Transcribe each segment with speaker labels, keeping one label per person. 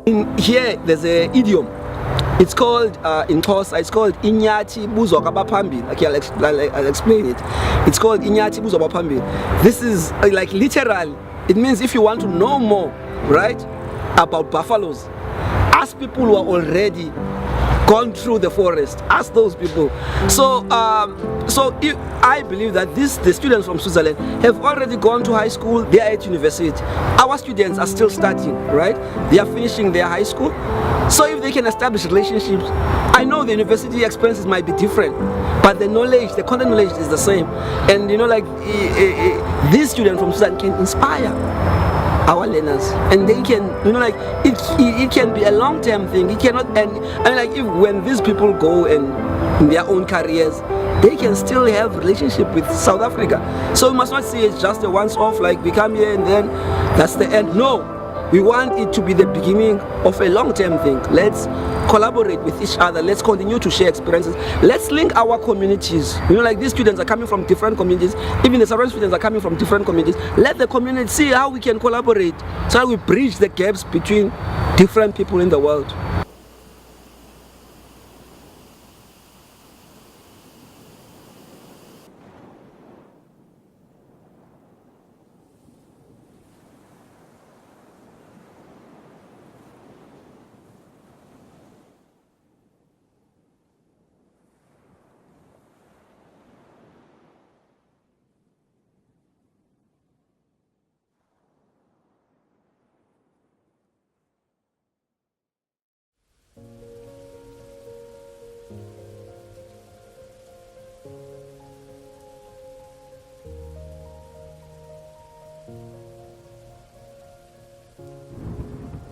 Speaker 1: In here, there's an idiom. It's called, in Xhosa, it's called Inyathi buzwa kwabaphambili. Okay, I'll explain it. It's called Inyathi buzwa kwabaphambili. This is like literal. It means if you want to know more, right, about buffaloes, ask people who are already gone through the forest. Ask those people. So I believe that the students from Switzerland have already gone to high school. They are at university. Our students are still studying, right? They are finishing their high school. So if they can establish relationships, I know the university experiences might be different, but the knowledge, the content knowledge is the same. And you know, like these students from Switzerland can inspire our learners, and they can, you know, like it can be a long-term thing. It cannot, and I mean, like if when these people go and in their own careers, they can still have relationship with South Africa. So we must not see it just a once-off, like we come here and then that's the end. No, we want it to be the beginning of a long-term thing. Let's collaborate with each other. Let's continue to share experiences. Let's link our communities. You know, like these students are coming from different communities. Even the surrounding students are coming from different communities. Let the community see how we can collaborate, so that we bridge the gaps between different people in the world.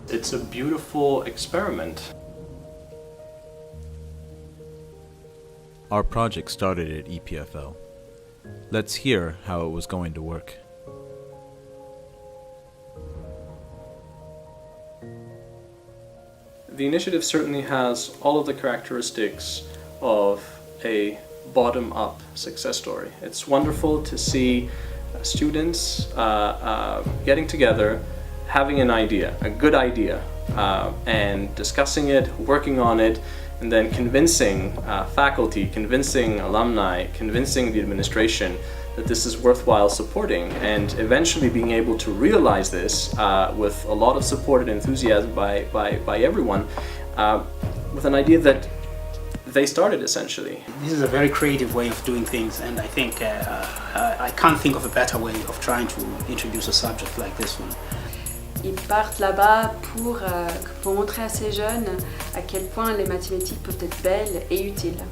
Speaker 2: It's a beautiful experiment.
Speaker 3: Our project started at EPFL. Let's hear how it was going to work.
Speaker 2: The initiative certainly has all of the characteristics of a bottom-up success story. It's wonderful to see students getting together, having an idea, a good idea, and discussing it, working on it, and then convincing faculty, convincing alumni, convincing the administration that this is worthwhile supporting, and eventually being able to realize this with a lot of support and enthusiasm by everyone, with an idea that they started essentially.
Speaker 4: This is a very creative way of doing things, and I think I can't think of a better way of trying to introduce a subject like this one.
Speaker 5: Ils partent là-bas pour montrer à ces jeunes à quel point les mathématiques peuvent être belles et utiles.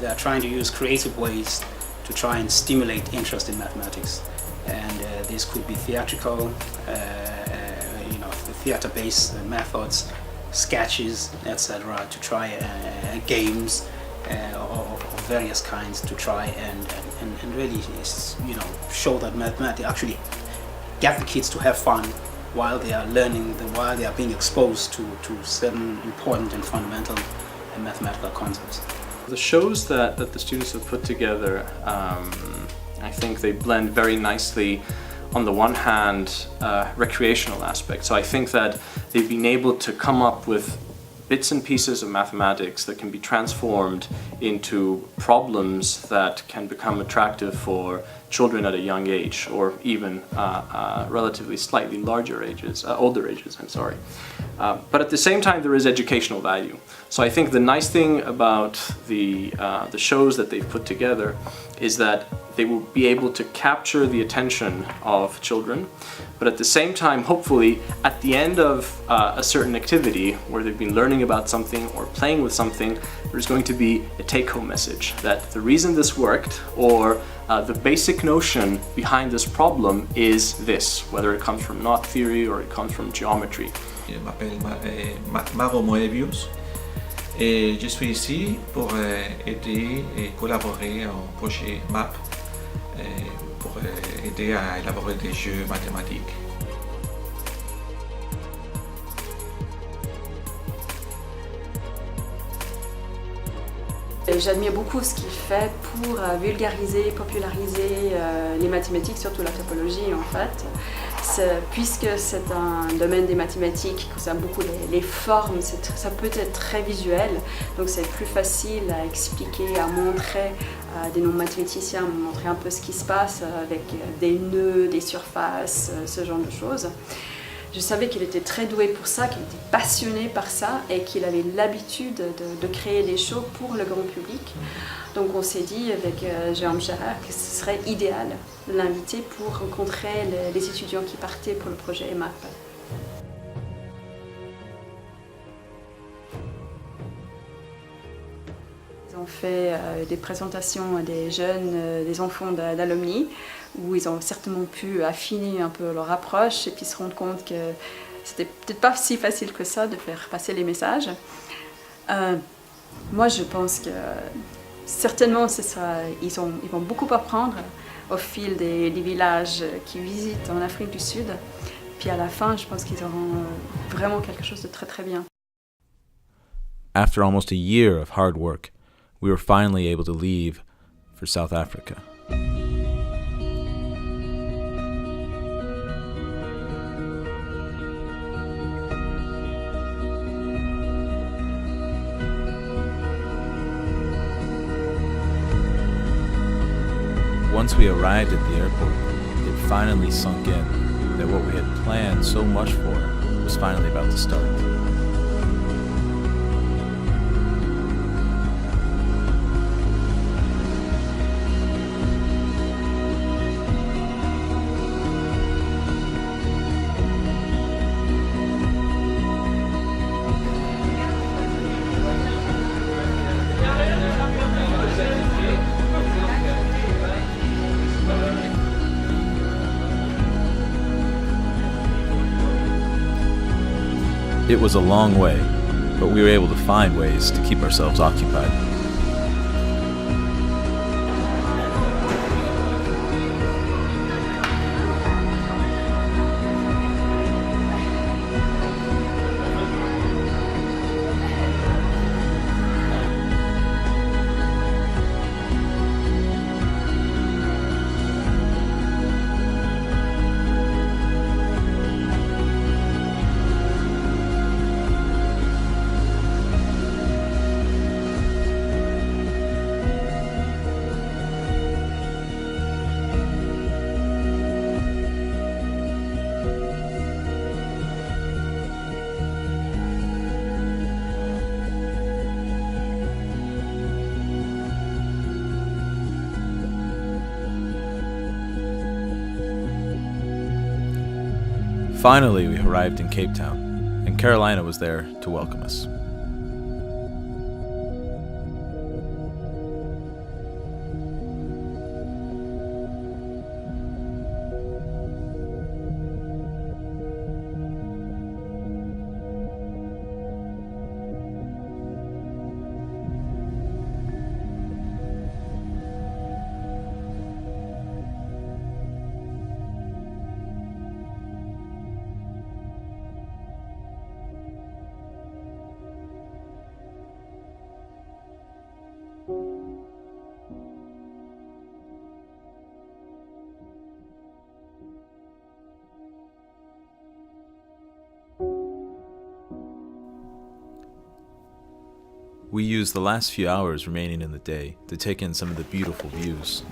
Speaker 4: They are trying to use creative ways to try and stimulate interest in mathematics, and this could be theatrical, you know, theater-based methods, sketches, etc. To try games of various kinds to try and really, you know, show that mathematics actually get the kids to have fun while they are learning, while they are being exposed to certain important and fundamental mathematical concepts.
Speaker 2: The shows that the students have put together, I think they blend very nicely, on the one hand, recreational aspects. So I think that they've been able to come up with bits and pieces of mathematics that can be transformed into problems that can become attractive for children at a young age, or even relatively slightly larger ages, older ages, I'm sorry. But at the same time, there is educational value. So I think the nice thing about the shows that they've put together is that they will be able to capture the attention of children, but at the same time, hopefully, at the end of a certain activity where they've been learning about something or playing with something, there's going to be a take-home message that the reason this worked, or the basic notion behind this problem is this, whether it comes from knot theory or it comes from geometry.
Speaker 6: Je m'appelle Maro Moebius et je suis ici pour aider et collaborer au projet MAP pour aider à élaborer des jeux mathématiques.
Speaker 5: j'admire beaucoup ce qu'il fait pour vulgariser, populariser les mathématiques, surtout la topologie en fait. Puisque c'est un domaine des mathématiques qui concerne beaucoup les formes, ça peut être très visuel, donc c'est plus facile à expliquer, à montrer des non-mathématiciens, à montrer un peu ce qui se passe avec des nœuds, des surfaces, ce genre de choses. Je savais qu'il était très doué pour ça, qu'il était passionné par ça et qu'il avait l'habitude de créer des shows pour le grand public. Donc on s'est dit avec Jérôme Gérard que ce serait idéal de l'inviter pour rencontrer les étudiants qui partaient pour le projet EMAP. Ils ont fait des présentations à des jeunes, des enfants d'alumni, où ils ont certainement pu affiner un peu leur approche et puis se rendre compte que c'était peut-être pas si facile que ça de faire passer les messages. Moi je pense que certainement ils vont beaucoup apprendre au fil des villages qu'ils visitent en Afrique du Sud. Puis à la fin, je pense qu'ils auront vraiment quelque chose de très très bien.
Speaker 3: After almost a year of hard work, we were finally able to leave for South Africa. Once we arrived at the airport, it finally sunk in that what we had planned so much for was finally about to start. It was a long way, but we were able to find ways to keep ourselves occupied. Finally, we arrived in Cape Town, and Carolina was there to welcome us. We used the last few hours remaining in the day to take in some of the beautiful views.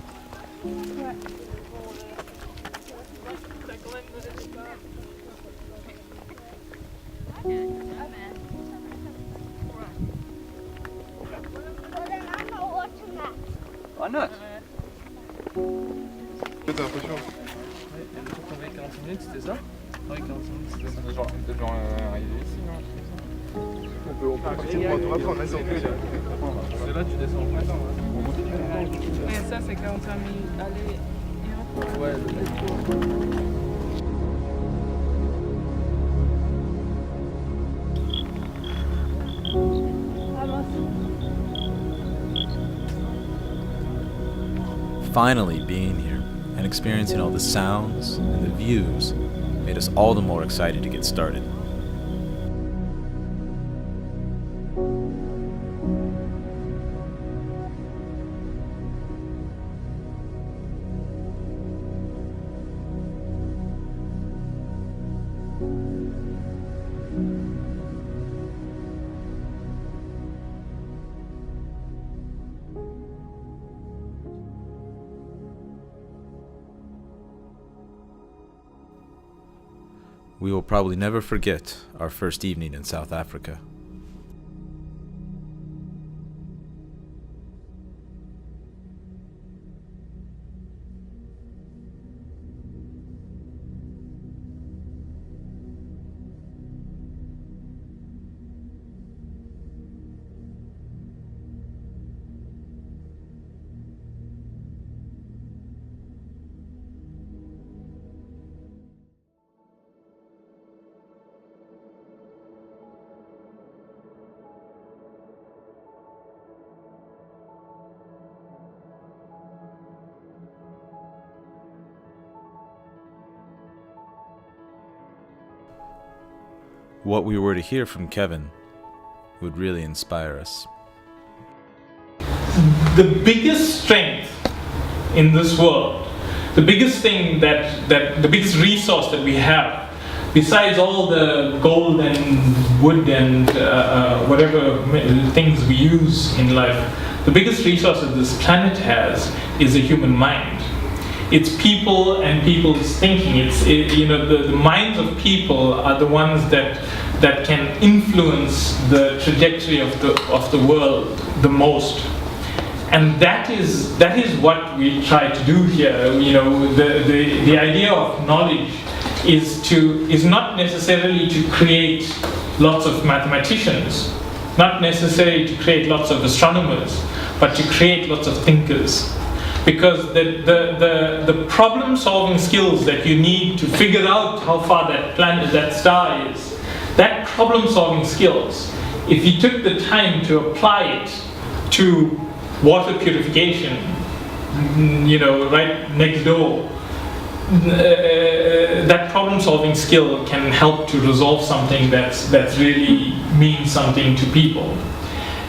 Speaker 1: Why not?
Speaker 7: T'as l'impression?
Speaker 8: Ouais, il y a le tour qu'on avait 45 minutes, c'était ça? Ouais, 45 minutes, c'était ça.
Speaker 7: Genre, arriver ici, non? On peut partir pour après, on a sorti.
Speaker 8: C'est là, tu descends en plus.
Speaker 9: Mais ça, c'est 45 minutes aller et retour.
Speaker 8: Ouais, le
Speaker 3: Finally being here and experiencing all the sounds and the views made us all the more excited to get started. we will probably never forget our first evening in South Africa. What we were to hear from Kevin would really inspire us.
Speaker 10: The biggest strength in this world, the biggest thing the biggest resource that we have, besides all the gold and wood and whatever things we use in life, the biggest resource that this planet has is the human mind. It's people and people's thinking. The minds of people are the ones that can influence the trajectory of the world the most. And that is what we try to do here. The idea of knowledge is not necessarily to create lots of mathematicians, not necessarily to create lots of astronomers, but to create lots of thinkers. Because the problem-solving skills that you need to figure out how far that planet, that star is, that problem-solving skills, if you took the time to apply it to water purification, right next door, that problem-solving skill can help to resolve something that's really means something to people.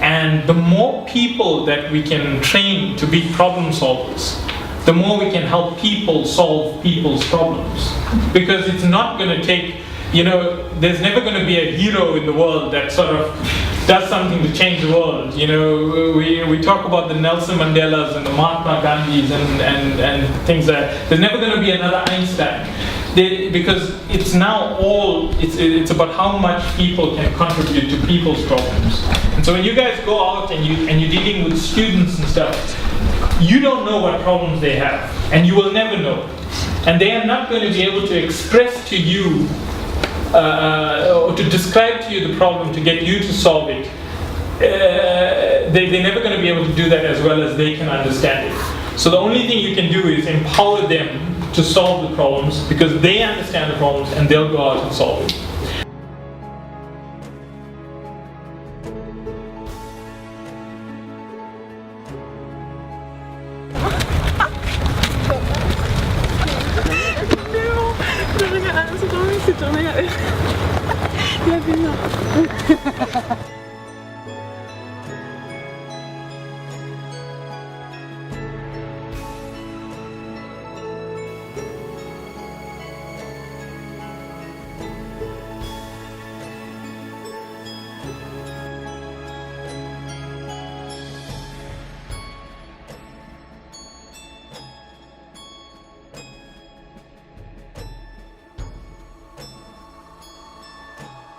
Speaker 10: And the more people that we can train to be problem solvers, the more we can help people solve people's problems. Because it's not going to take, there's never going to be a hero in the world that sort of does something to change the world. We talk about the Nelson Mandelas and the Mahatma Gandhis and things like that. There's never going to be another Einstein. Because it's now it's about how much people can contribute to people's problems. And so when you guys go out and you're dealing with students and stuff, you don't know what problems they have, and you will never know. And they are not going to be able to express to you or to describe to you the problem to get you to solve it. They're never going to be able to do that as well as they can understand it. So the only thing you can do is empower them to solve the problems, because they understand the problems and they'll go out and solve it.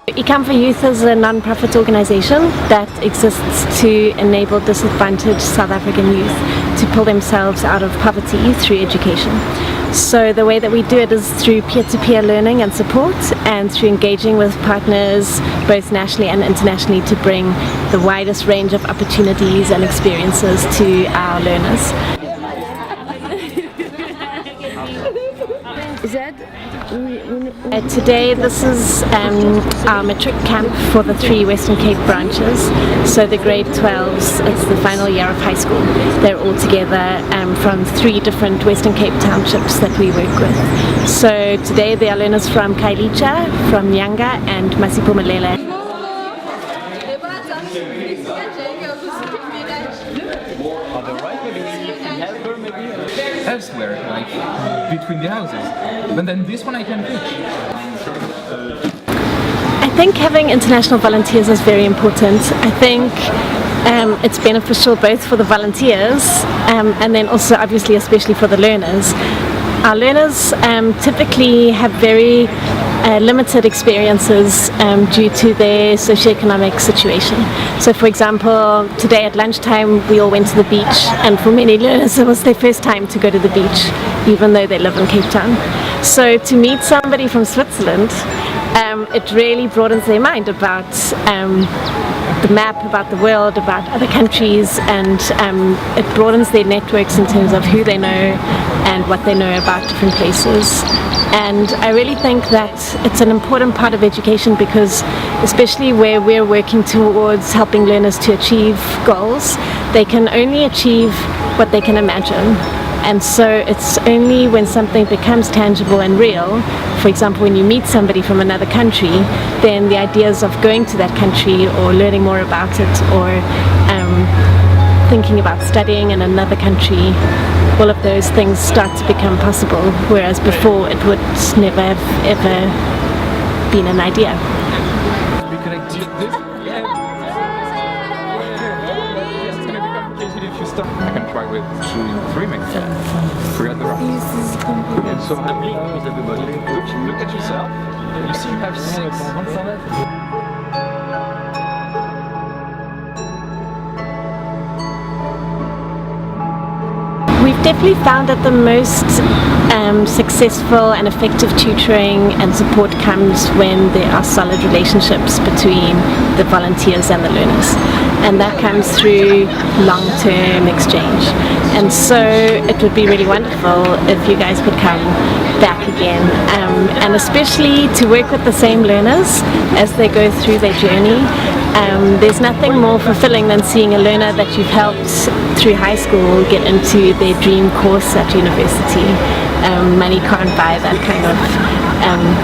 Speaker 11: ICAM for Youth is a non-profit organisation that exists to enable disadvantaged South African youth to pull themselves out of poverty through education. So the way that we do it is through peer-to-peer learning and support, and through engaging with partners both nationally and internationally to bring the widest range of opportunities and experiences to our learners. Today this is our matric camp for the 3 Western Cape branches. So the grade 12s, it's the final year of high school. They're all together from 3 different Western Cape townships that we work with. So today there are learners from Kailicha, from Nyanga and Masipumalele.
Speaker 12: Elsewhere, like between the houses, but then this one I can pitch.
Speaker 11: I think having international volunteers is very important. I think it's beneficial both for the volunteers and then also obviously especially for the learners. Our learners typically have very limited experiences due to their socioeconomic situation. So for example, today at lunchtime we all went to the beach, and for many learners it was their first time to go to the beach, even though they live in Cape Town. So to meet somebody from Switzerland, it really broadens their mind about the map, about the world, about other countries, and it broadens their networks in terms of who they know and what they know about different places. And I really think that it's an important part of education, because especially where we're working towards helping learners to achieve goals, they can only achieve what they can imagine. And so it's only when something becomes tangible and real, for example when you meet somebody from another country, then the ideas of going to that country or learning more about it, or thinking about studying in another country, all of those things start to become possible, whereas before it would never have ever been an idea.
Speaker 12: We connect this. It's going to be complicated if you start. I can try with 3 makes sense. 3 at the rock. And so with everybody. Look at yourself. You see you have 6.
Speaker 11: We've definitely found that the most successful and effective tutoring and support comes when there are solid relationships between the volunteers and the learners, and that comes through long-term exchange. And so it would be really wonderful if you guys could come back again, and especially to work with the same learners as they go through their journey. There's nothing more fulfilling than seeing a learner that you've helped through high school get into their dream course at university. Money can't buy that kind of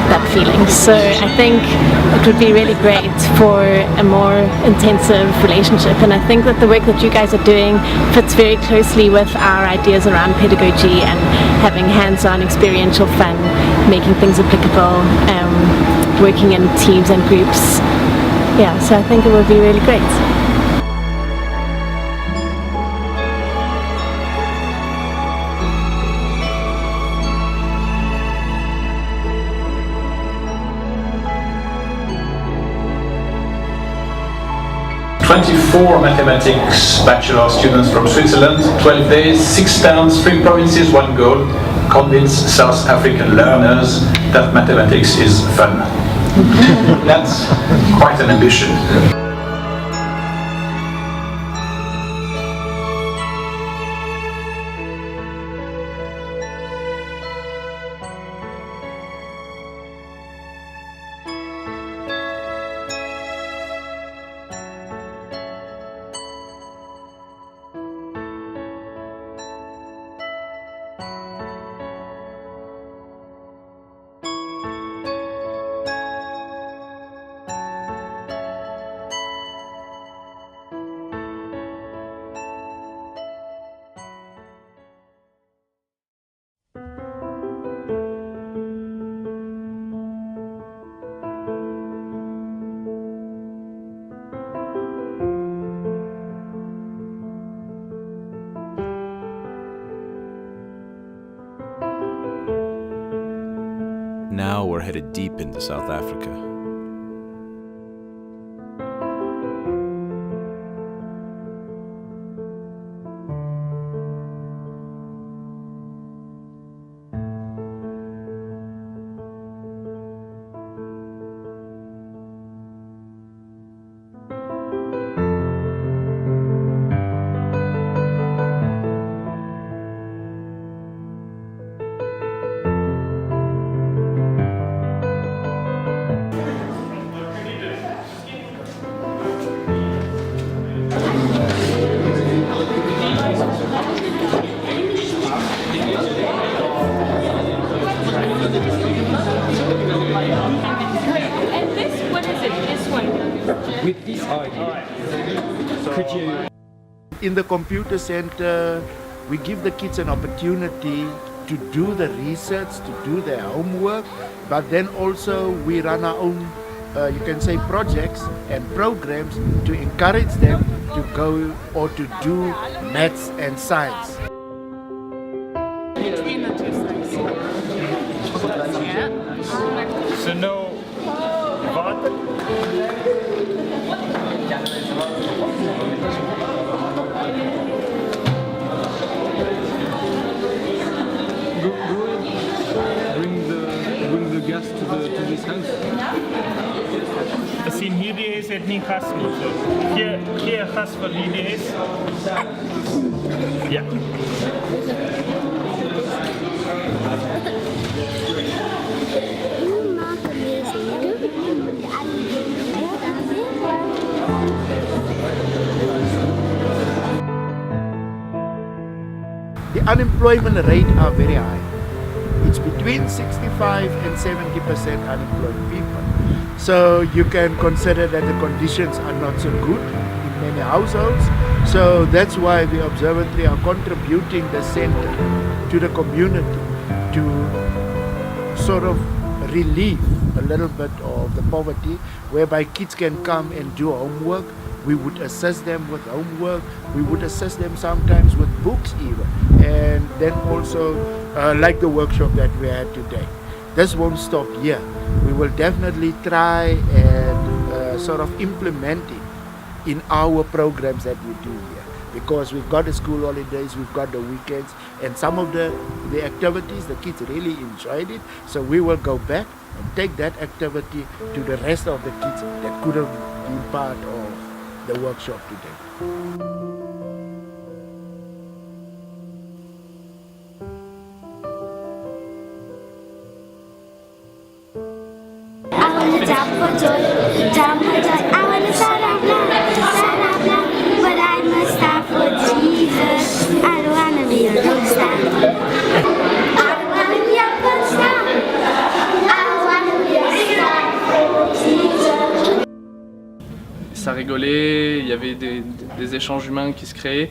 Speaker 11: that feeling. So I think it would be really great for a more intensive relationship, and I think that the work that you guys are doing fits very closely with our ideas around pedagogy and having hands-on experiential fun, making things applicable, working in teams and groups. Yeah, so I think it would be really great.
Speaker 13: "24 mathematics bachelor students from Switzerland, 12 days, 6 towns, 3 provinces, 1 goal: convince South African learners that mathematics is fun." That's quite an ambition.
Speaker 3: Now we're headed deep into South Africa.
Speaker 14: With this idea, could you... In the computer center, we give the kids an opportunity to do the research, to do their homework, but then also we run our own, you can say, projects and programs to encourage them to go or to do maths and science.
Speaker 9: Between the two sides. Yeah.
Speaker 15: ze nou water.
Speaker 12: Bring the gas to this house.
Speaker 15: Zien hier die is het niet gas moeten. Hier gas voor die is. Ja.
Speaker 14: The unemployment rate are very high. It's between 65 and 70% unemployed people. So you can consider that the conditions are not so good in many households. So that's why the observatory are contributing the center to the community to sort of relieve a little bit of the poverty, whereby kids can come and do homework. We would assist them with homework. We would assist them sometimes with books even. And then also like the workshop that we had today. This won't stop here. We will definitely try and sort of implement it in our programs that we do here. Because we've got the school holidays, we've got the weekends, and some of the activities, the kids really enjoyed it. So we will go back and take that activity to the rest of the kids that couldn't be part of the workshop today.
Speaker 8: Ça rigolait, il y avait des échanges humains qui se créaient.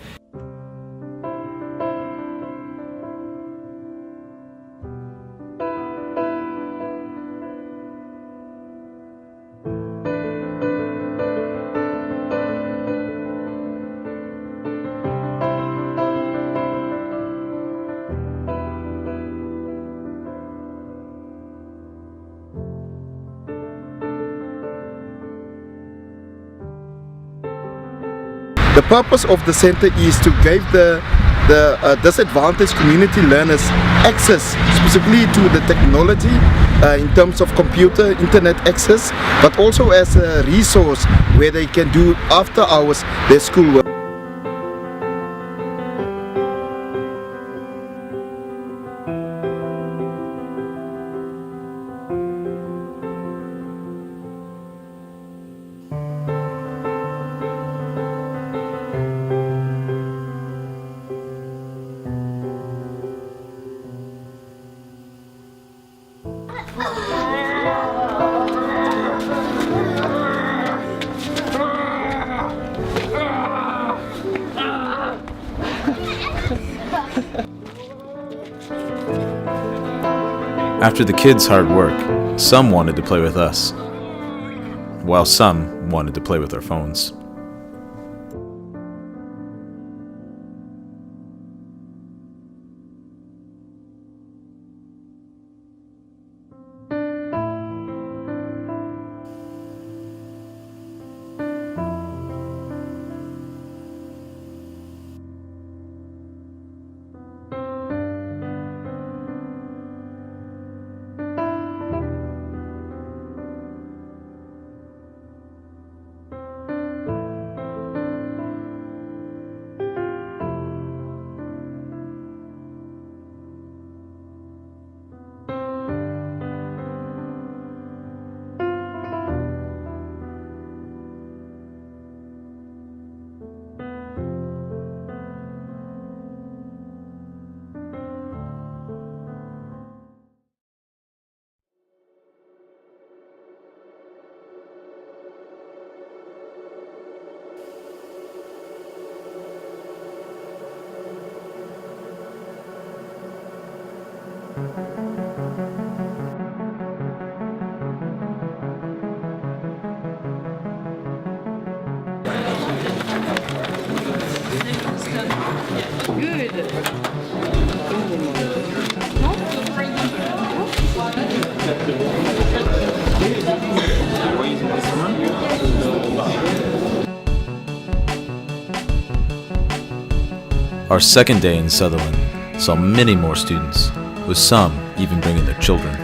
Speaker 14: The purpose of the center is to give the disadvantaged community learners access specifically to the technology in terms of computer, internet access, but also as a resource where they can do after hours their schoolwork.
Speaker 3: After the kids' hard work, some wanted to play with us, while some wanted to play with their phones.
Speaker 9: Good.
Speaker 3: Our second day in Sutherland saw many more students, with some even bringing their children.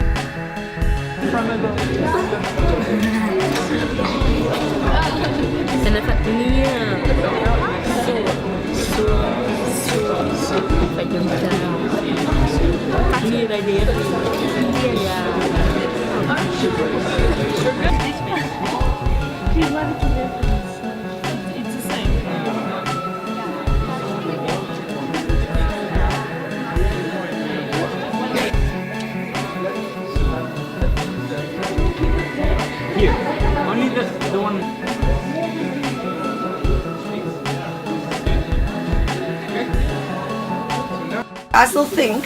Speaker 10: Here, only the one.
Speaker 16: I still think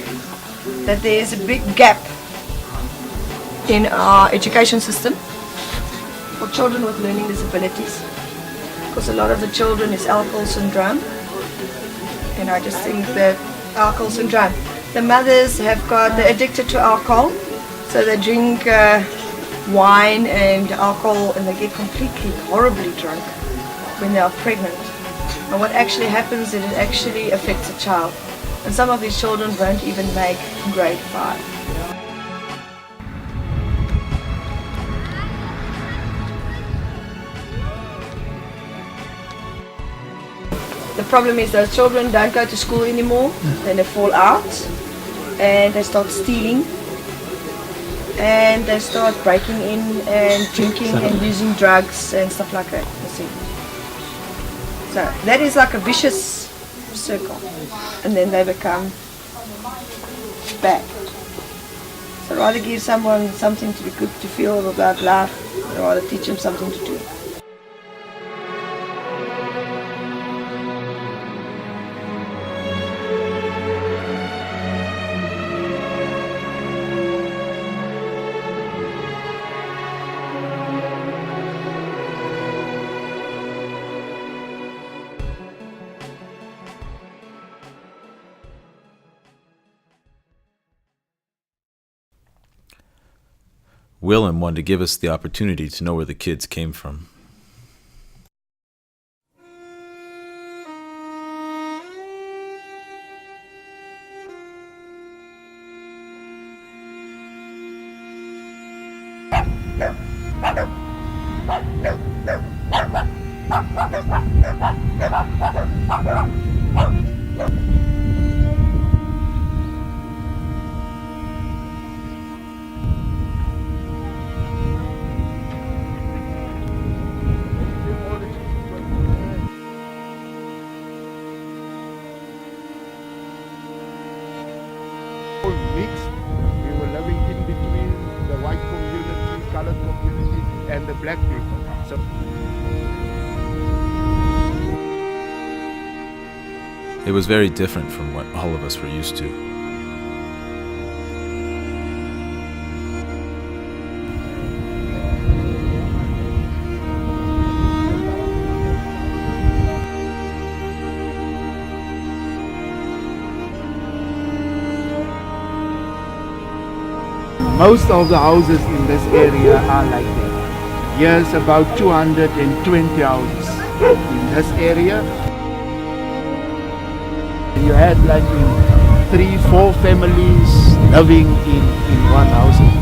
Speaker 16: that there is a big gap in our education system for children with learning disabilities, because a lot of the children is alcohol syndrome, and I just think that alcohol syndrome, the mothers they're addicted to alcohol, so they drink wine and alcohol and they get completely horribly drunk when they are pregnant. And what actually happens is it actually affects a child. And some of these children won't even make grade 5. The problem is those children don't go to school anymore, then they fall out and they start stealing and they start breaking in and drinking and using drugs and stuff like that. You see. So that is like a vicious circle, and then they become bad. So rather give someone something to be good to feel about life, or rather teach them something to do.
Speaker 3: Willem wanted to give us the opportunity to know where the kids came from.
Speaker 14: Mixed. We were living in between the white community, colored community, and the black people. So
Speaker 3: It was very different from what all of us were used to.
Speaker 14: most of the houses in this area are like that. Here's about 220 houses in this area. You had like 3-4 families living in one house.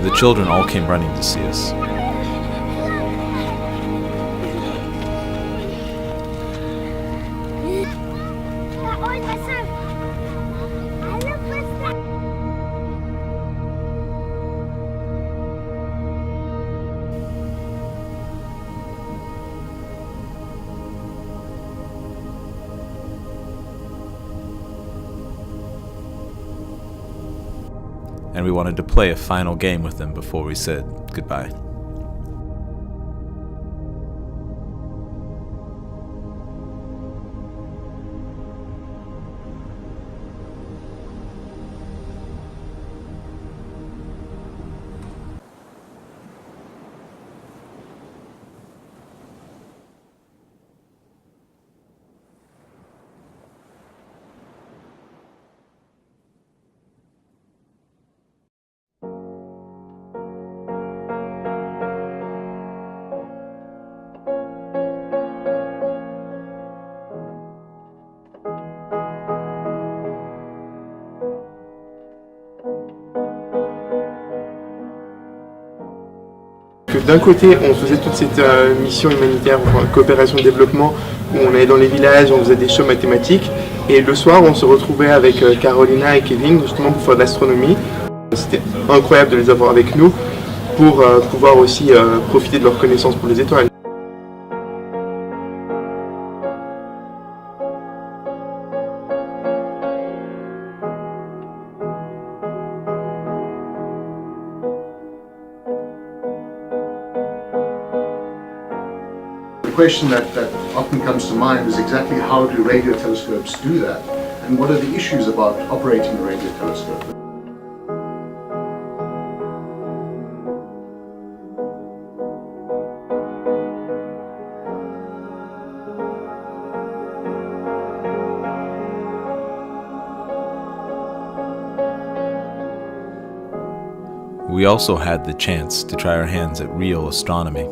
Speaker 3: The children all came running to see us. And we wanted to play a final game with them before we said goodbye.
Speaker 7: d'un côté, on faisait toute cette mission humanitaire, enfin, coopération de développement, où on allait dans les villages, on faisait des shows mathématiques, et le soir, on se retrouvait avec Carolina et Kevin, justement pour faire de l'astronomie. C'était incroyable de les avoir avec nous, pour pouvoir aussi profiter de leurs connaissances pour les étoiles.
Speaker 17: The question that often comes to mind is exactly how do radio telescopes do that, and what are the issues about operating a radio telescope?
Speaker 3: We also had the chance to try our hands at real astronomy.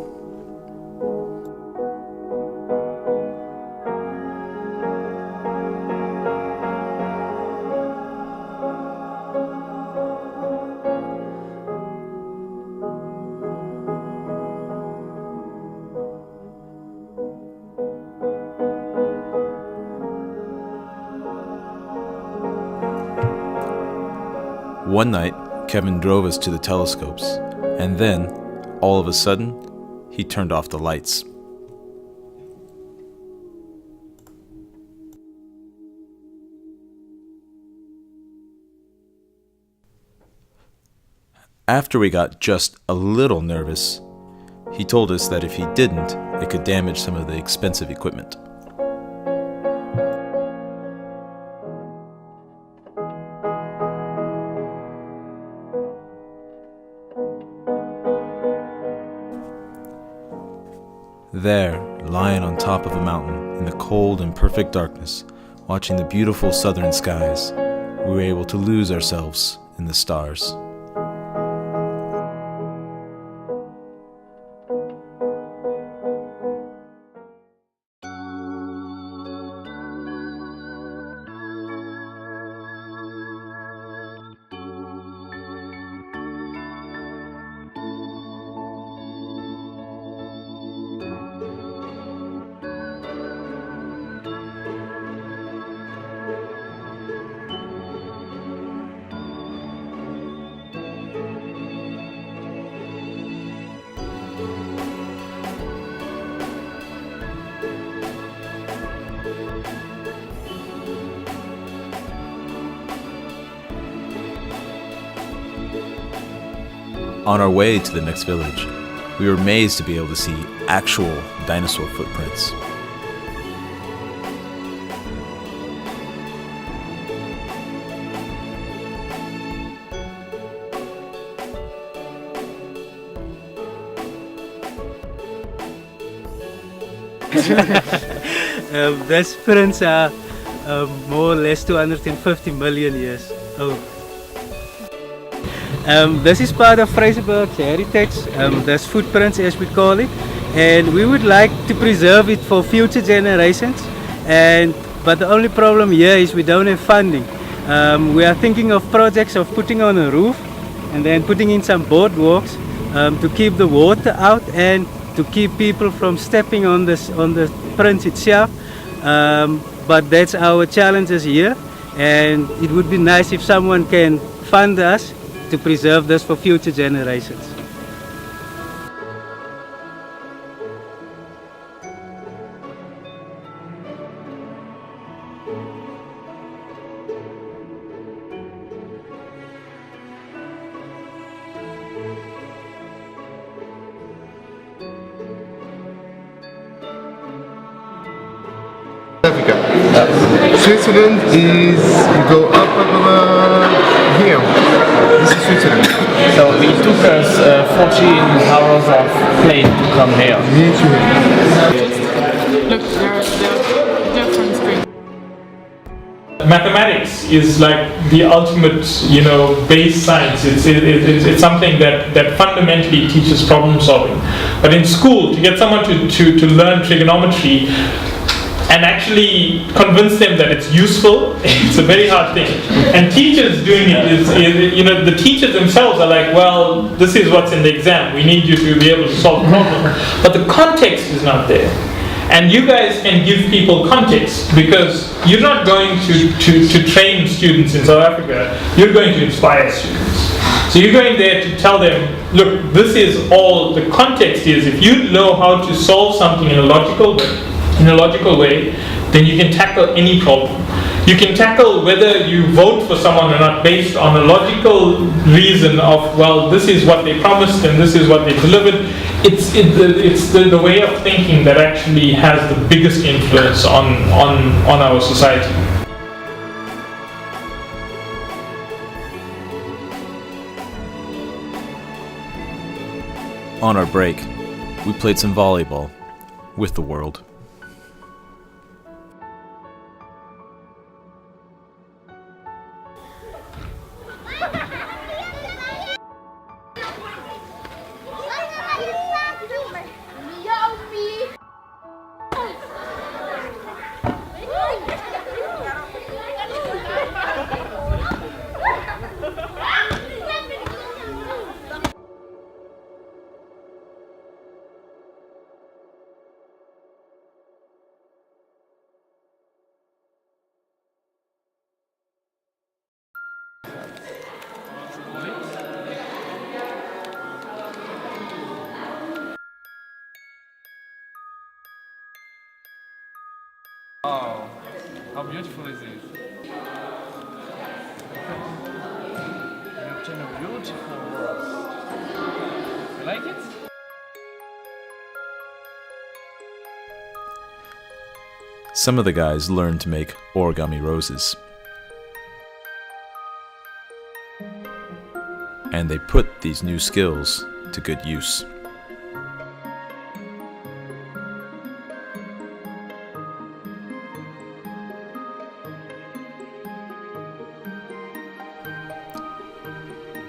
Speaker 3: One night, Kevin drove us to the telescopes, and then, all of a sudden, he turned off the lights. After we got just a little nervous, he told us that if he didn't, it could damage some of the expensive equipment. There, lying on top of a mountain in the cold and perfect darkness, watching the beautiful southern skies, we were able to lose ourselves in the stars. On our way to the next village, we were amazed to be able to see actual dinosaur footprints.
Speaker 18: These prints are more or less 250 million years old. This is part of Fraserburg's heritage, this footprints as we call it, and we would like to preserve it for future generations, but the only problem here is we don't have funding. We are thinking of projects of putting on a roof and then putting in some boardwalks to keep the water out and to keep people from stepping on the prints itself, but that's our challenges here, and it would be nice if someone can fund us to preserve this for future generations.
Speaker 7: Africa. Switzerland is, you go up here. This is Switzerland.
Speaker 19: So it took us 14 hours of plane to come here.
Speaker 7: Me too.
Speaker 9: Look, there are different screens.
Speaker 10: Mathematics is like the ultimate, base science. It's something that fundamentally teaches problem solving. But in school, to get someone to learn trigonometry, and actually convince them that it's useful. It's a very hard thing. And teachers doing it is, the teachers themselves are like, well, this is what's in the exam. We need you to be able to solve the problem. But the context is not there. And you guys can give people context, because you're not going to train students in South Africa, you're going to inspire students. So you're going there to tell them, look, this is all, the context is, if you know how to solve something in a logical way, then you can tackle any problem. You can tackle whether you vote for someone or not based on a logical reason of, well, this is what they promised and this is what they delivered. It's the way of thinking that actually has the biggest influence on our society.
Speaker 3: On our break, we played some volleyball with the world.
Speaker 12: Oh, how beautiful is it? You obtain a beautiful rose. You like it?
Speaker 3: Some of the guys learned to make origami roses. And they put these new skills to good use.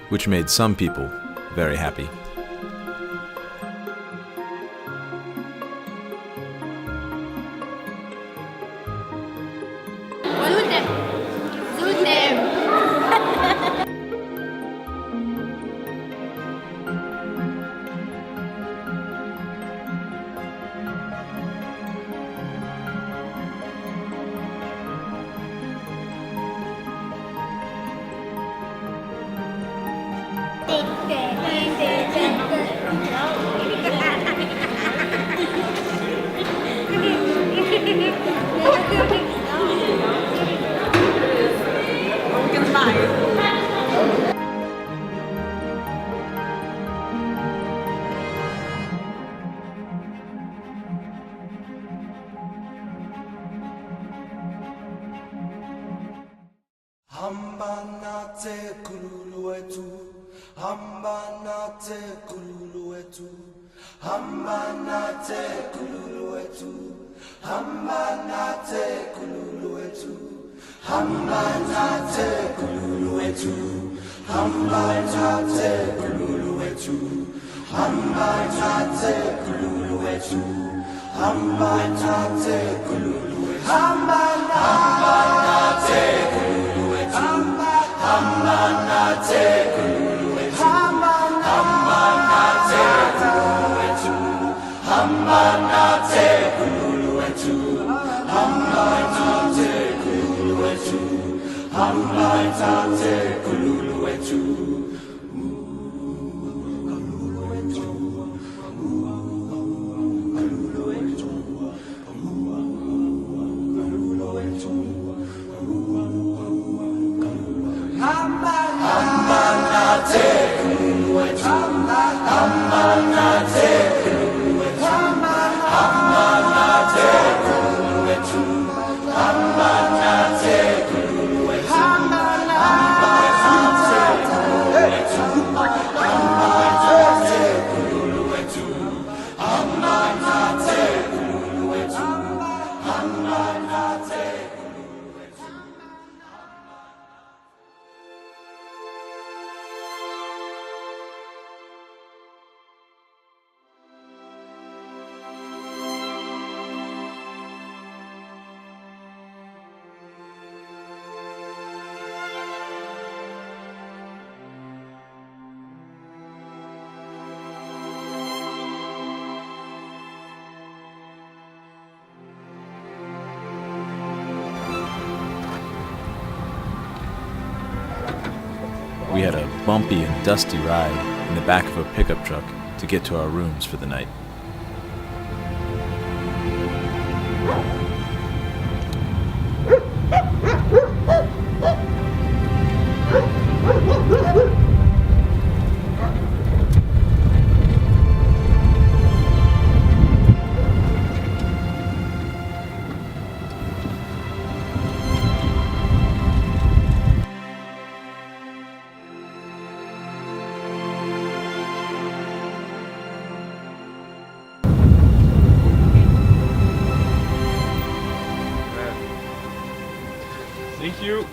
Speaker 3: Which made some people very happy. we had a bumpy and dusty ride in the back of a pickup truck to get to our rooms for the night.
Speaker 15: Thank you.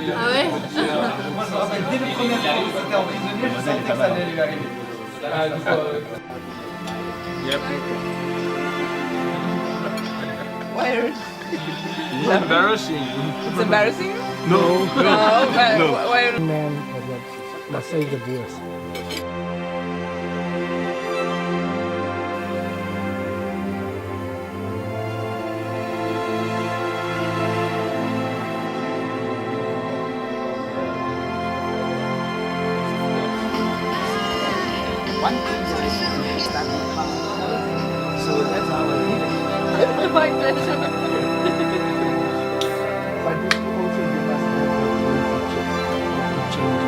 Speaker 9: Ah ouais.
Speaker 1: Moi je me rappelle dès le premier fois où c'était en prisonnier, je sentais que ça allait lui arriver.
Speaker 9: Weird.
Speaker 15: It's embarrassing.
Speaker 9: It's embarrassing?
Speaker 15: No.
Speaker 9: No. Weird.
Speaker 20: Man, la save the boys.
Speaker 1: So that's how I read it.
Speaker 9: My pleasure.
Speaker 20: But this also give us the change.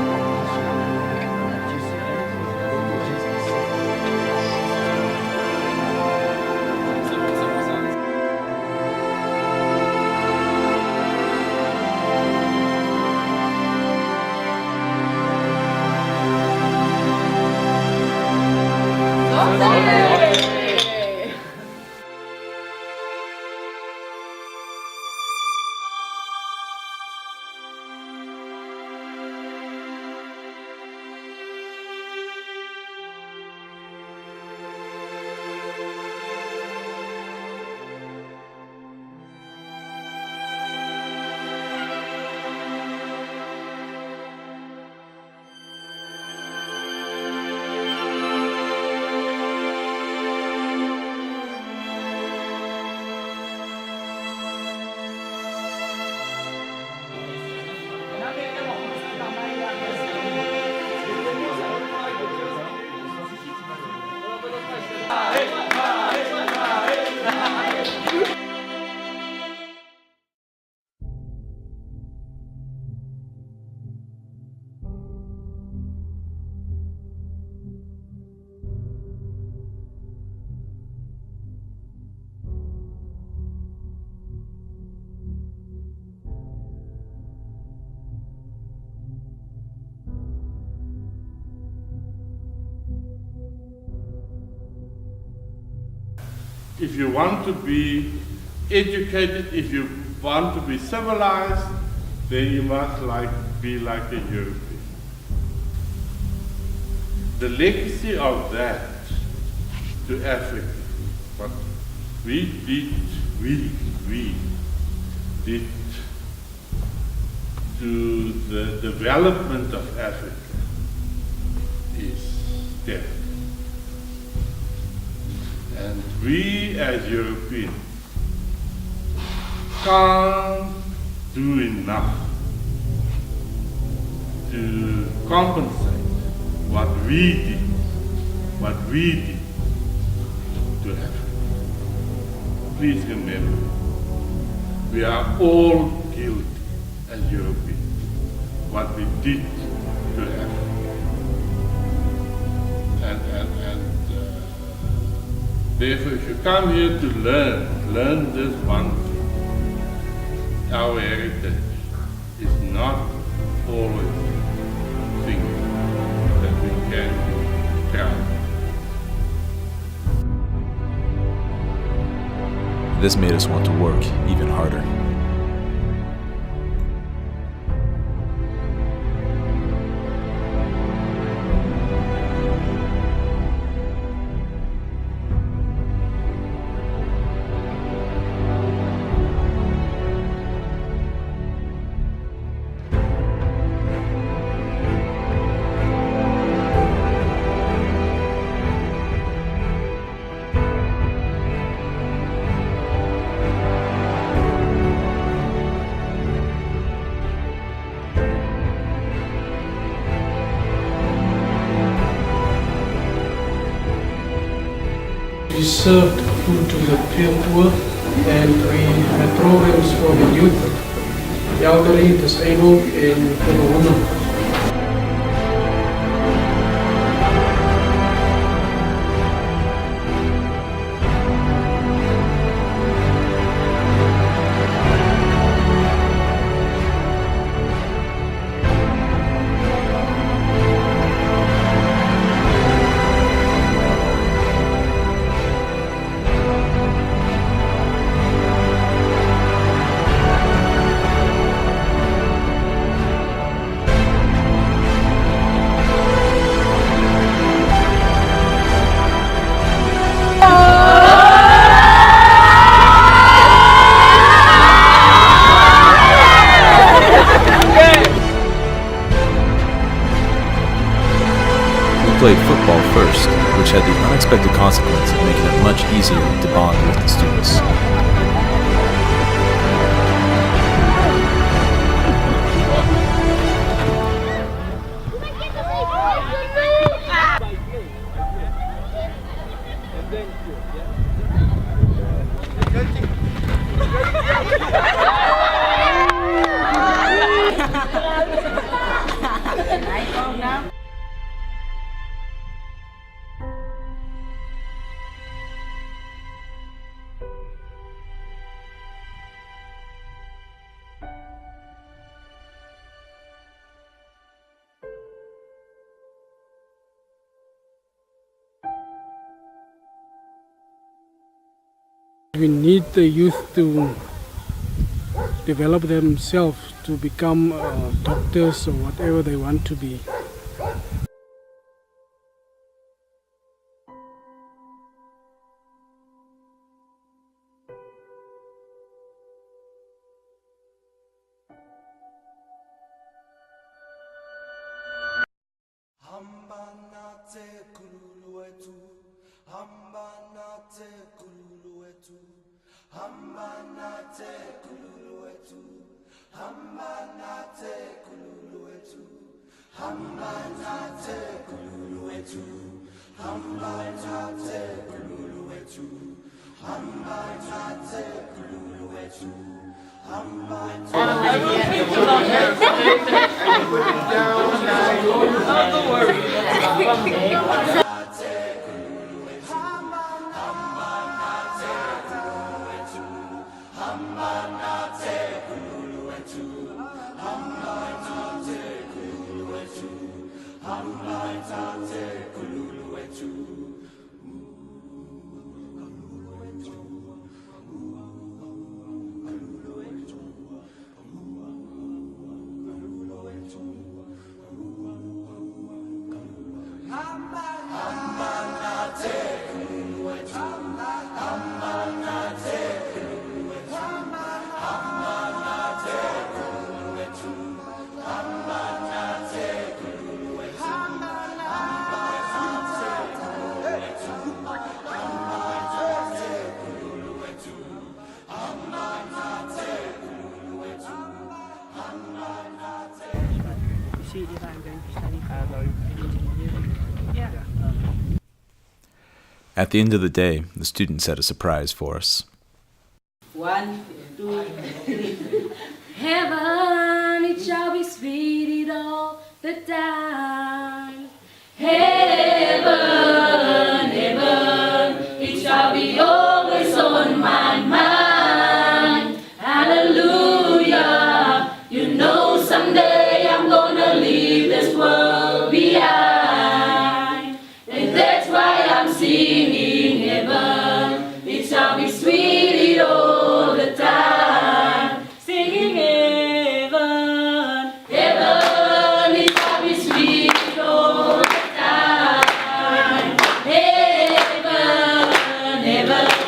Speaker 21: If you want to be educated, if you want to be civilized, then you must be like a European. The legacy of that to Africa, what we did to the development of Africa is death. And we as Europeans can't do enough to compensate what we did to Africa. Please remember, we are all guilty as Europeans, what we did to Africa. Therefore, if you come here to learn this one thing. Our heritage is not always things that we can be proud of.
Speaker 3: This made us want to work even harder.
Speaker 4: served food to the poor, and we had programs for the youth, the elderly, disabled, and for the women.
Speaker 3: We played football first, which had the unexpected consequence of making it much easier to bond with the students.
Speaker 4: We need the youth to develop themselves to become doctors or whatever they want to be. At the end of the day, the students had a surprise for us.
Speaker 22: 1, 2, 3. Heaven, it shall be sweet all the time. Heaven, heaven, it shall be always on my mind. Hallelujah, you know someday I'm gonna leave this world behind. And that's why I'm singing heaven, it shall be sweet all the time. Singing heaven, heaven, it shall be sweet all the time. Heaven, heaven.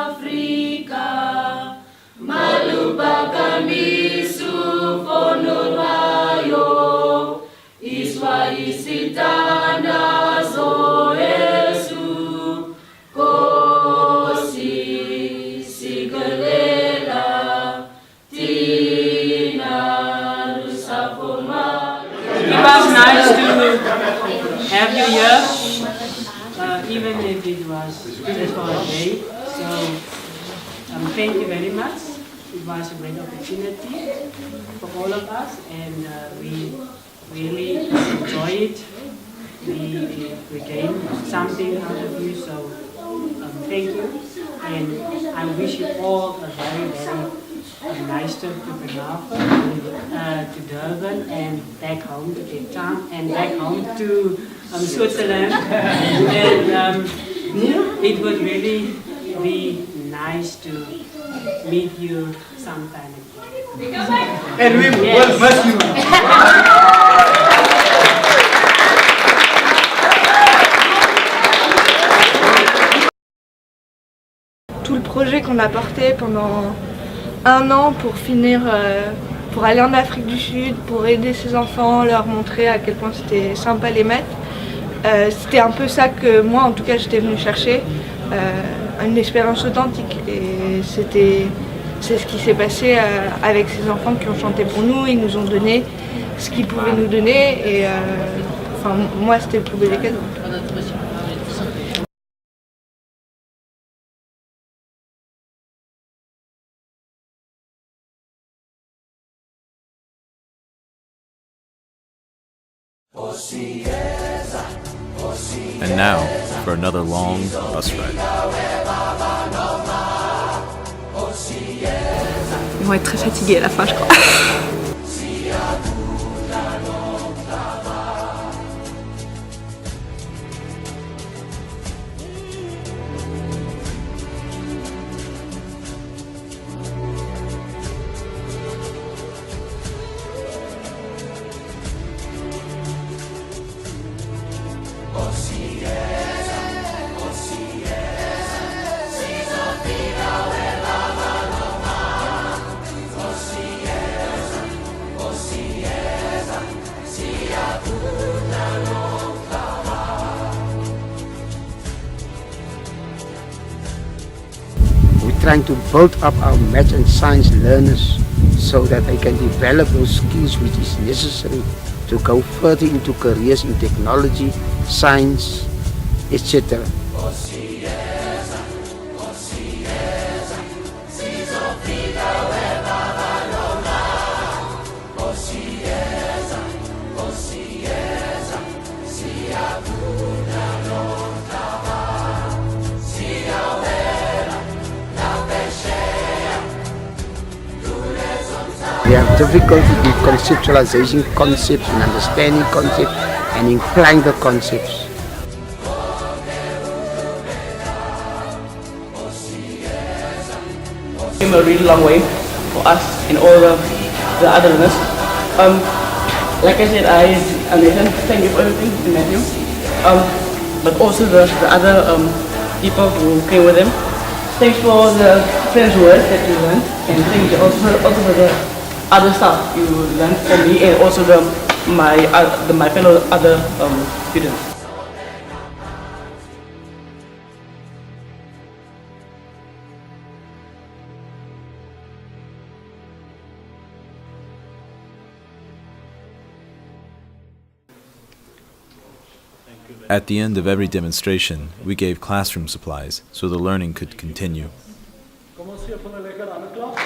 Speaker 22: Afrika melupakan bisu Fonurwayo Iswa isi tanda Zoesu Kosi Sigelela Tina Rusapoma.
Speaker 2: It was nice to have you here. Even if it was just for a day. So thank you very much. It was a great opportunity for all of us, and we really enjoyed it. We gained something out of you, so thank you. And I wish you all a very, very nice trip to Bremerhaven, to Durban, and back home to Cape Town, and back home to Switzerland. And it would really be nice to meet you sometime again.
Speaker 18: And we will miss you.
Speaker 16: Tout le projet qu'on a porté pendant 1 an pour finir, pour aller en Afrique du Sud, pour aider ces enfants, leur montrer à quel point c'était sympa les maths. C'était un peu ça que moi, en tout cas, j'étais venue chercher, une expérience authentique. Et c'est ce qui s'est passé avec ces enfants qui ont chanté pour nous. Ils nous ont donné ce qu'ils pouvaient nous donner. Et enfin, moi, c'était le plus beau des cadeaux.
Speaker 3: And now, for another long bus ride.
Speaker 5: Ils vont être très fatigués à la fin, je crois.
Speaker 6: Trying to build up our maths and science learners so that they can develop those skills which is necessary to go further into careers in technology, science, etc. We have difficulty with conceptualizing concepts and understanding concepts and implying the concepts.
Speaker 23: Came a really long way for us and all the other learners. Like I said, Nathan, thank you for everything, and Matthew. But also the other people who came with him. Thanks for the French words that you learned, and thank you also for the other stuff you learned from me, and also my fellow other students.
Speaker 3: At the end of every demonstration, we gave classroom supplies so the learning could continue.
Speaker 20: Commencez à prendre les cadavres.
Speaker 2: applaus.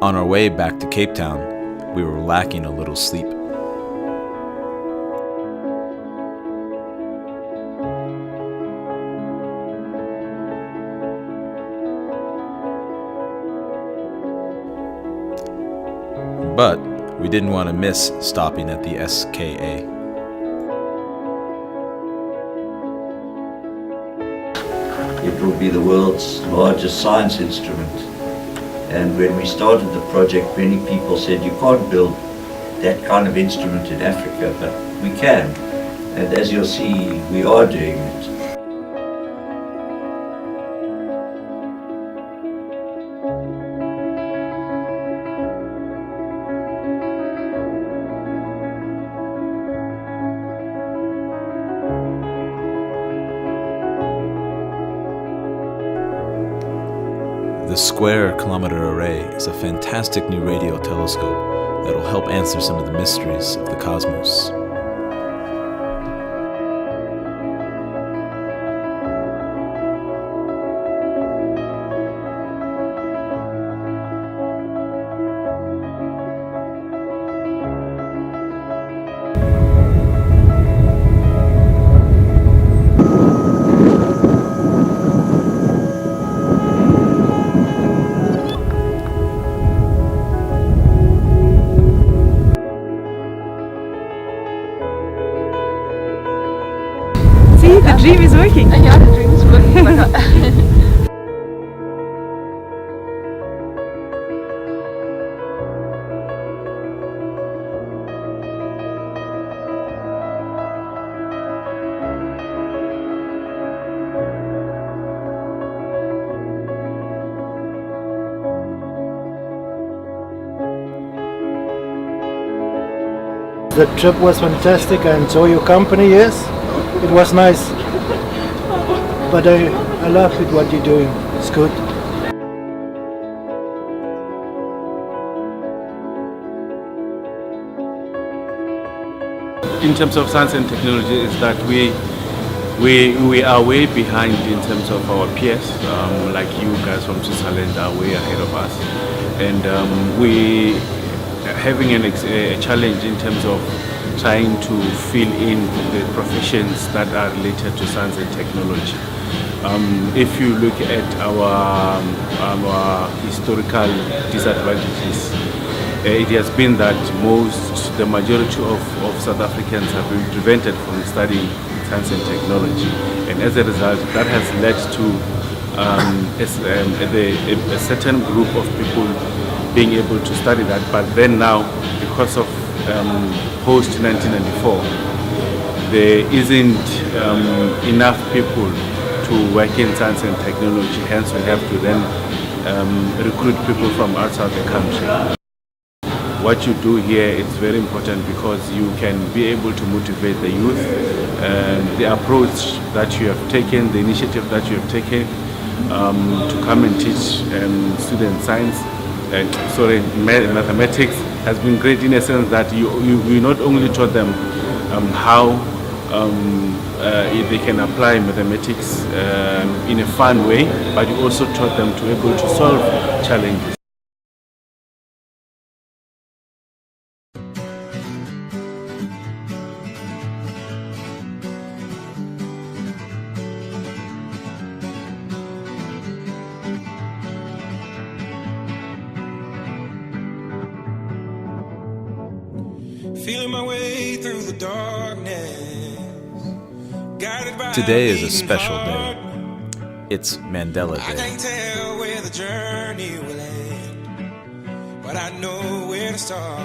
Speaker 3: On our way back to Cape Town, we were lacking a little sleep. But we didn't want to miss stopping at the SKA.
Speaker 8: It will be the world's largest science instrument. And when we started the project, many people said, you can't build that kind of instrument in Africa, but we can. And as you'll see, we are doing it.
Speaker 3: The Square Kilometer Array is a fantastic new radio telescope that will help answer some of the mysteries of the cosmos.
Speaker 9: See, the dream is working.
Speaker 5: Yeah, the dream is working.
Speaker 11: The trip was fantastic. I enjoy your company, yes. It was nice. But I love it what you're doing. It's good.
Speaker 13: In terms of science and technology, is that we are way behind in terms of our peers. Like you guys from Switzerland are way ahead of us, and we having a challenge in terms of trying to fill in the professions that are related to science and technology. If you look at our historical disadvantages, it has been that the majority of South Africans have been prevented from studying science and technology, and as a result, that has led to a certain group of people being able to study that. But then now, because of post-1994, there isn't enough people to work in science and technology, hence we have to then recruit people from outside the country. What you do here is very important because you can be able to motivate the youth. The approach that you have taken, the initiative that you have taken to come and teach students science, mathematics has been great in a sense that you not only taught them how they can apply mathematics in a fun way, but you also taught them to be able to solve challenges.
Speaker 24: Feeling my way through the darkness.
Speaker 3: Today is a special day. It's Mandela
Speaker 24: I
Speaker 3: Day.
Speaker 24: can't tell where the journey will end, but I know where to start.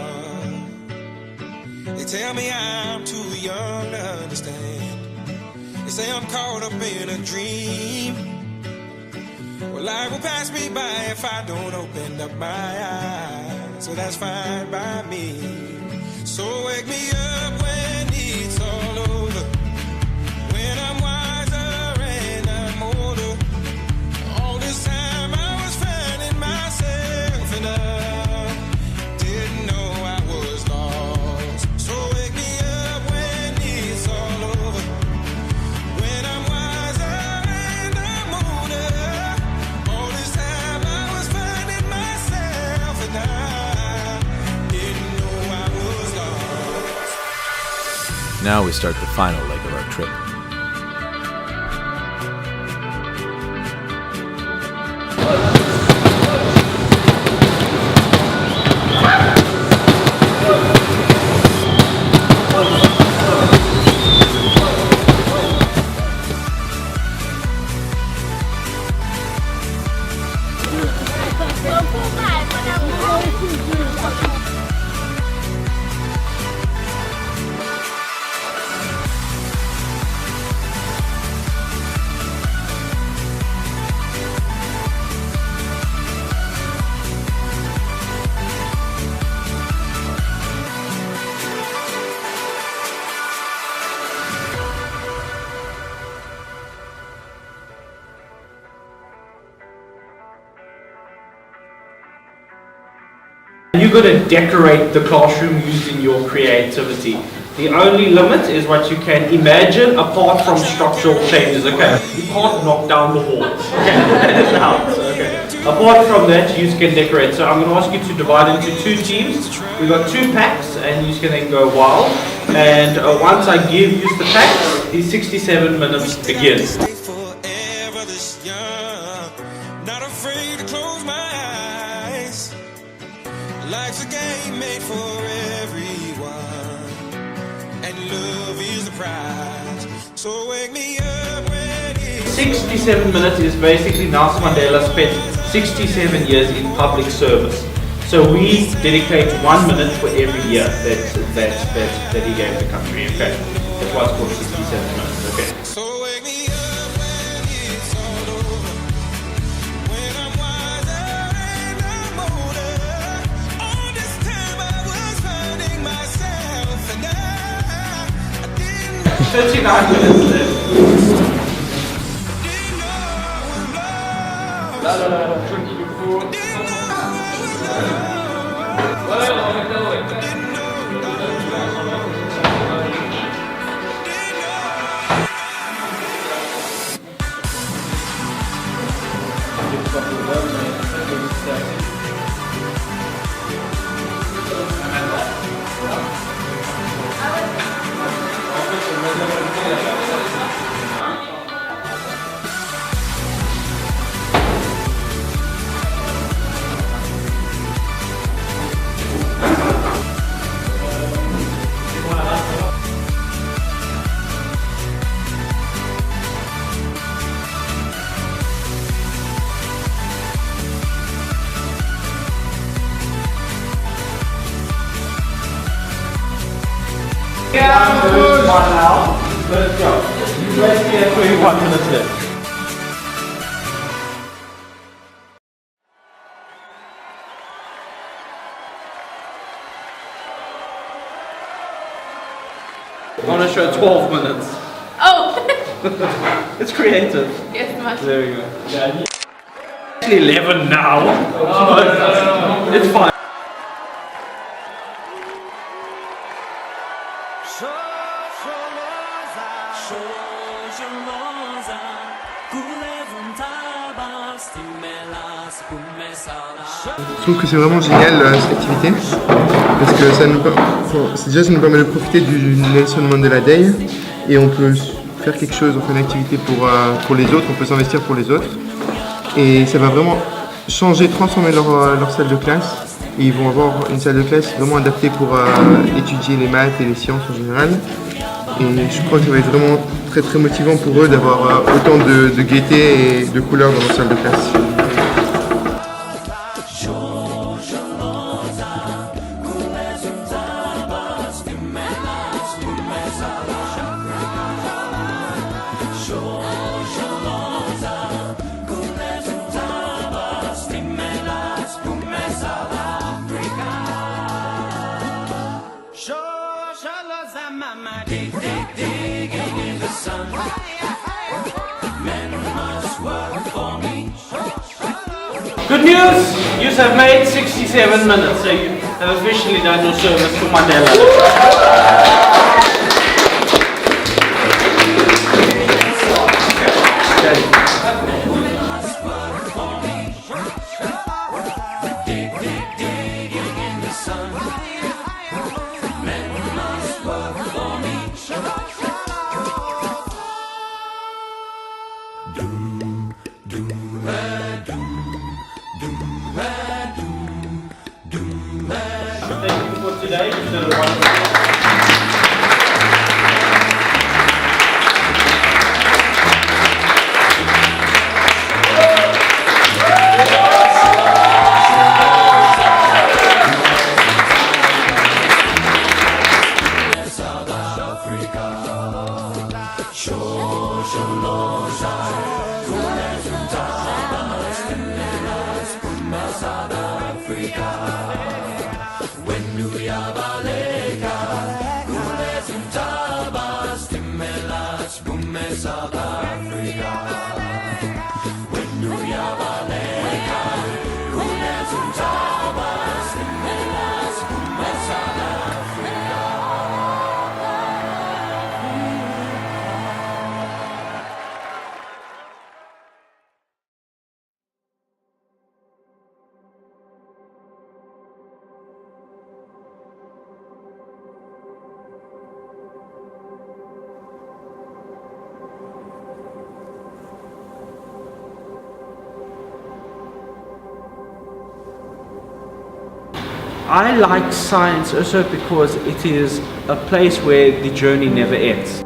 Speaker 24: They tell me I'm too young to understand. They say I'm caught up in a dream. Well, life will pass me by if I don't open up my eyes. So that's fine by me. So wake me up when it's all over, when I'm wiser and I'm older.
Speaker 3: Now we start the final leg of our trip.
Speaker 7: You're going to decorate the classroom using your creativity. The only limit is what you can imagine apart from structural changes, okay? You can't knock down the walls, okay? That is out, okay? Apart from that, you can decorate. So I'm going to ask you to divide into 2 teams. We've got 2 packs and you can then go wild. And once I give you the packs, the 67 minutes begins.
Speaker 24: Not afraid to close my eyes. Life's a game made for everyone, and love is the prize. So wake me up when it's
Speaker 7: 67 minutes is basically Nelson Mandela spent 67 years in public service. So we dedicate 1 minute for every year that he gave the country. Okay, that's why it's called 67 minutes. Okay.
Speaker 24: so wake me up when it's all over. When I'm wiser and I'm older. All this time I was finding myself, and I didn't
Speaker 7: 39 minutes left. One now. Let's go. You guys get 21 minutes left. I want to show 12 minutes.
Speaker 9: Oh!
Speaker 7: It's creative.
Speaker 9: Yes, much.
Speaker 7: There we go. Yeah. It's 11 now. But it's fine.
Speaker 14: Je trouve que c'est vraiment génial cette activité parce que ça nous permet de profiter du Nelson Mandela Day et on peut faire quelque chose, on fait une activité pour les autres, on peut s'investir pour les autres et ça va vraiment changer, transformer leur salle de classe et ils vont avoir une salle de classe vraiment adaptée pour étudier les maths et les sciences en général et je crois que ça va être vraiment très très motivant pour eux d'avoir autant de gaieté et de couleurs dans leur salle de classe.
Speaker 7: Good news! You have made 67 minutes, so you have officially done your service to Mandela. today. You did a wonderful job. I like science also because it is a place where the journey never ends.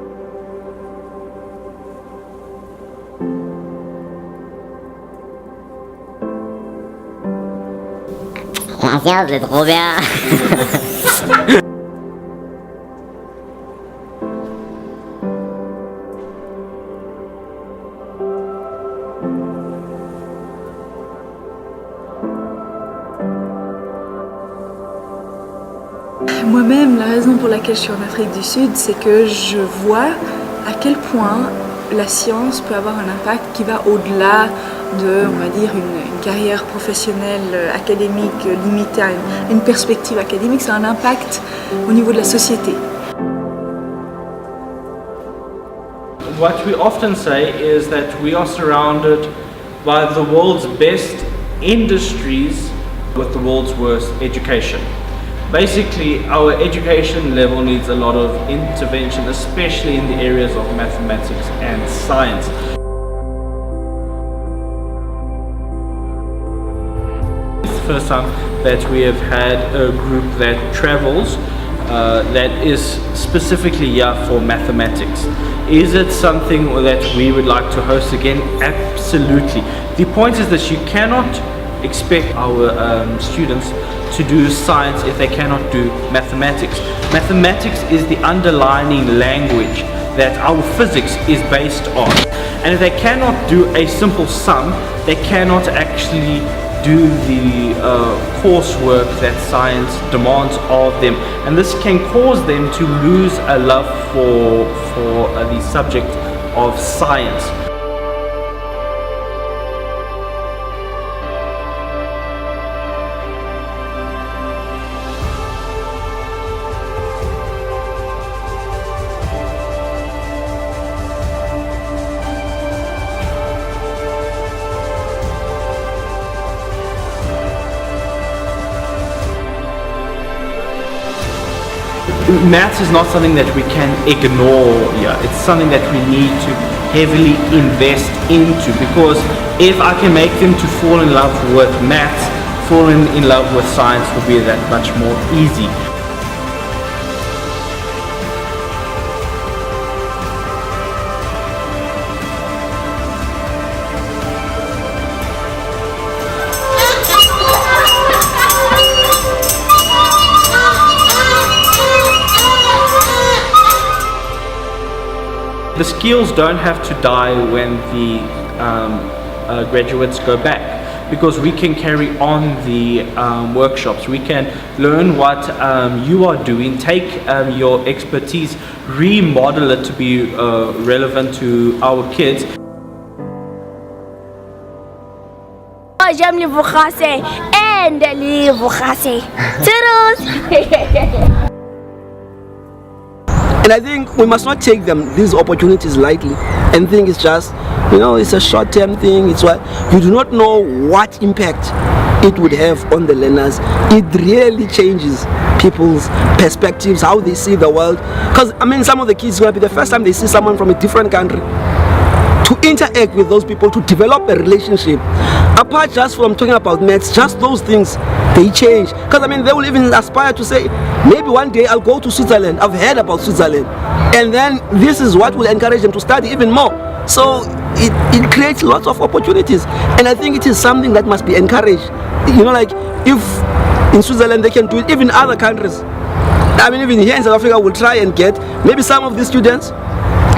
Speaker 10: La science, c'est trop bien.
Speaker 9: Moi-même, la raison pour laquelle je suis en Afrique du Sud, c'est que je vois à quel point la science peut avoir un impact qui va au-delà de, on va dire, une carrière professionnelle académique limitée à une perspective académique. C'est un impact au niveau de la société.
Speaker 7: What we often say is that we are surrounded by the world's best industries with the world's worst education. Basically, our education level needs a lot of intervention, especially in the areas of mathematics and science. It's the first time that we have had a group that travels that is specifically here for mathematics. Is it something that we would like to host again? Absolutely. The point is that you cannot expect our students to do science if they cannot do mathematics. Mathematics is the underlying language that our physics is based on. And if they cannot do a simple sum, they cannot actually do the coursework that science demands of them. And this can cause them to lose a love for the subject of science. Maths is not something that we can ignore here. It's something that we need to heavily invest into, because if I can make them to fall in love with maths, falling in love with science will be that much more easy. The skills don't have to die when the graduates go back, because we can carry on the workshops. We can learn what you are doing, take your expertise, remodel it to be relevant to our kids.
Speaker 22: J'aime les livres français et les livres français.
Speaker 1: And I think we must not take these opportunities lightly and think it's just, it's a short-term thing. It's what you do not know what impact it would have on the learners. It really changes people's perspectives, how they see the world. Because some of the kids will be the first time they see someone from a different country. To interact with those people, to develop a relationship, Apart just from talking about maths, just those things, they change. Because I mean, they will even aspire to say, maybe one day I'll go to Switzerland. I've heard about Switzerland. And then this is what will encourage them to study even more. So it creates lots of opportunities. And I think it is something that must be encouraged. You know, like if in Switzerland they can do it, even other countries. I mean, even here in South Africa, we'll try and get maybe some of these students,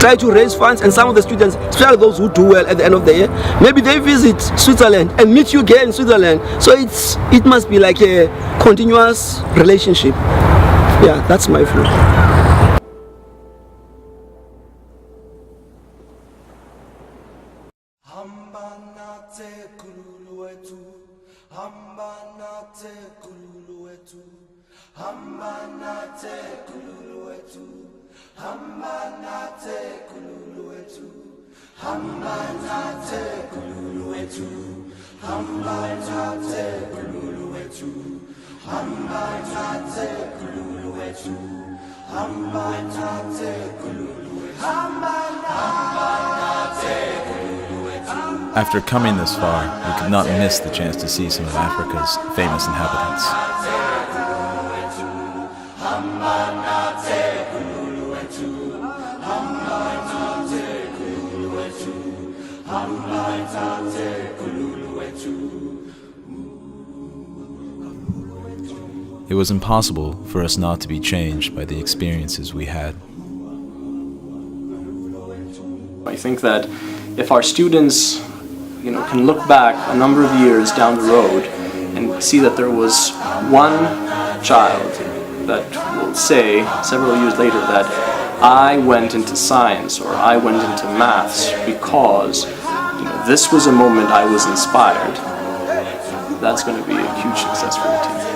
Speaker 1: try to raise funds, and some of the students, especially those who do well at the end of the year, maybe they visit Switzerland and meet you again in Switzerland. So it must be like a continuous relationship. Yeah, that's my view.
Speaker 3: After coming this far, we could not miss the chance to see some of Africa's famous inhabitants. It was impossible for us not to be changed by the experiences we had.
Speaker 12: I think that if our students, can look back a number of years down the road and see that there was one child that will say several years later that I went into science or I went into maths because this was a moment I was inspired, that's going to be a huge success for the team.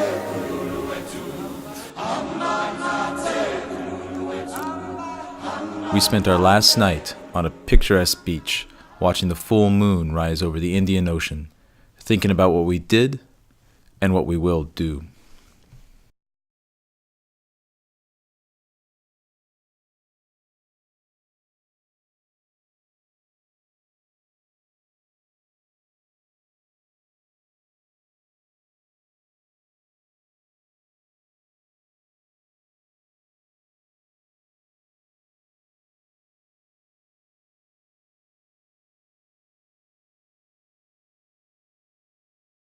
Speaker 3: We spent our last night on a picturesque beach, watching the full moon rise over the Indian Ocean, thinking about what we did and what we will do.